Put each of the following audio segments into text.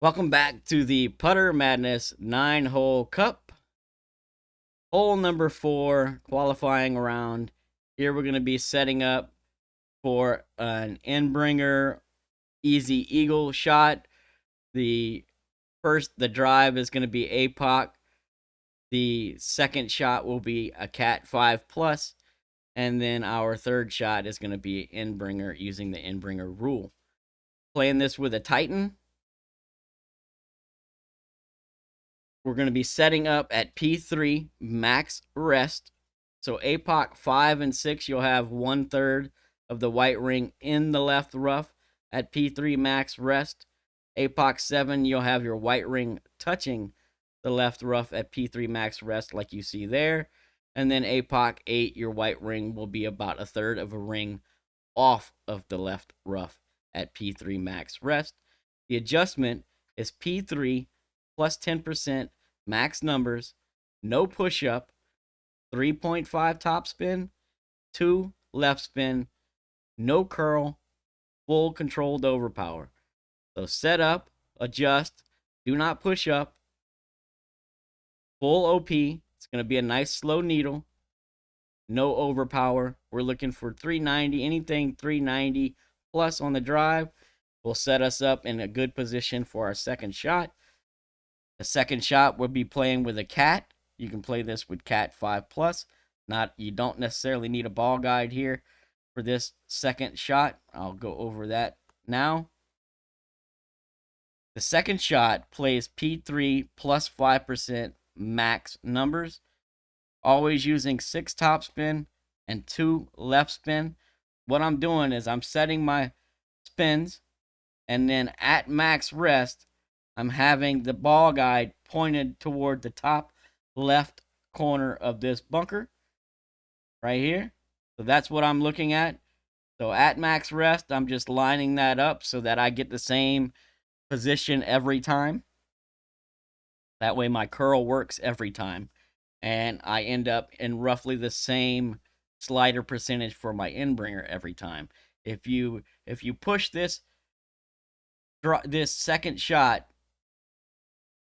Welcome back to the Putter Madness 9-hole cup. Hole number 4, qualifying round. Here we're going to be setting up for an Endbringer easy eagle shot. The drive is going to be APOC. The second shot will be a Cat 5 plus. And then our third shot is going to be Endbringer using the Endbringer rule. Playing this with a Titan. We're going to be setting up at P3 max rest. So APOC 5 and 6, you'll have 1/3 of the white ring in the left rough at P3 max rest. APOC 7, you'll have your white ring touching the left rough at P3 max rest like you see there. And then APOC 8, your white ring will be about 1/3 of a ring off of the left rough at P3 max rest. The adjustment is P3 plus 10% max numbers, no push up, 3.5 top spin, 2 left spin, no curl, full controlled overpower. So set up, adjust, do not push up, full OP. It's going to be a nice slow needle, no overpower. We're looking for 390, anything 390 plus on the drive will set us up in a good position for our second shot. The second shot we'll be playing with a Cat. You can play this with Cat 5 plus. You don't necessarily need a ball guide here for this second shot. I'll go over that now. The second shot plays P3 plus 5% max numbers. Always using 6 top spin and 2 left spin. What I'm doing is I'm setting my spins, and then at max rest, I'm having the ball guide pointed toward the top left corner of this bunker right here. So that's what I'm looking at. So at max rest, I'm just lining that up so that I get the same position every time. That way my curl works every time. And I end up in roughly the same slider percentage for my Endbringer every time. If you push this second shot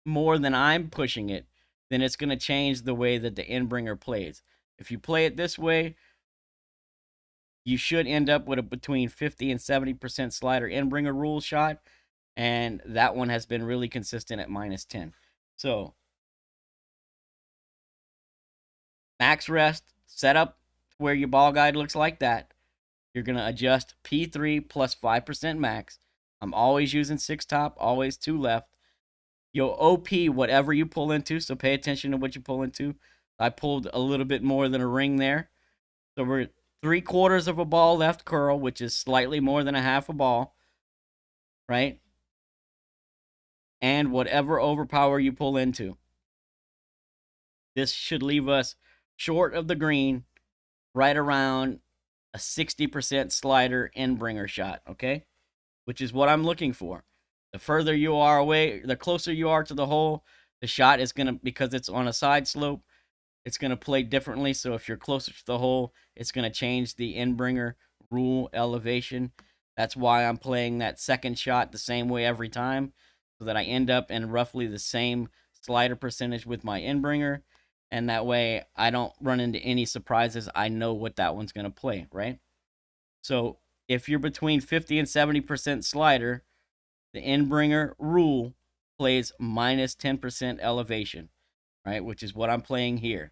more than I'm pushing it, then it's going to change the way that the Endbringer plays. If you play it this way, you should end up with a between 50 and 70% slider Endbringer rule shot, and that one has been really consistent at -10. So, max rest, set up where your ball guide looks like that. You're going to adjust P3 plus 5% max. I'm always using 6 top, always 2 left. You'll OP whatever you pull into, so pay attention to what you pull into. I pulled a little bit more than a ring there. So we're 3/4 of a ball left curl, which is slightly more than a half a ball, right? And whatever overpower you pull into. This should leave us short of the green, right around a 60% slider Endbringer shot, okay? Which is what I'm looking for. The further you are away, the closer you are to the hole, the shot is going to, because it's on a side slope, it's going to play differently. So if you're closer to the hole, it's going to change the Endbringer rule elevation. That's why I'm playing that second shot the same way every time, so that I end up in roughly the same slider percentage with my Endbringer. And that way I don't run into any surprises. I know what that one's going to play, right? So if you're between 50 and 70% slider, the Endbringer rule plays -10% elevation, right? Which is what I'm playing here.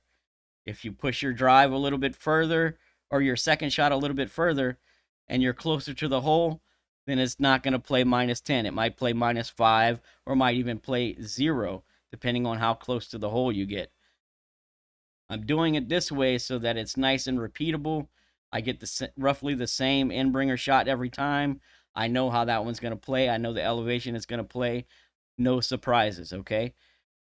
If you push your drive a little bit further, or your second shot a little bit further, and you're closer to the hole, then it's not going to play -10. It might play -5, or might even play 0, depending on how close to the hole you get. I'm doing it this way so that it's nice and repeatable. I get roughly the same Endbringer shot every time. I know how that one's going to play. I know the elevation is going to play. No surprises, okay?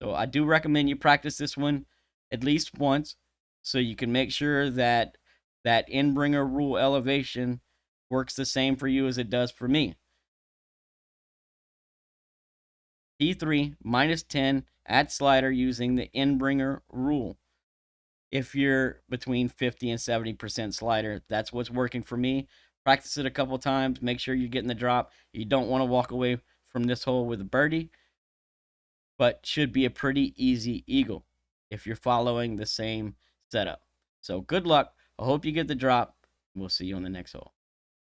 So I do recommend you practice this one at least once, so you can make sure that that Endbringer rule elevation works the same for you as it does for me. P3 -10 at slider using the Endbringer rule. If you're between 50 and 70% slider, that's what's working for me. Practice it a couple times. Make sure you're getting the drop. You don't want to walk away from this hole with a birdie, but should be a pretty easy eagle if you're following the same setup. So good luck. I hope you get the drop. We'll see you on the next hole.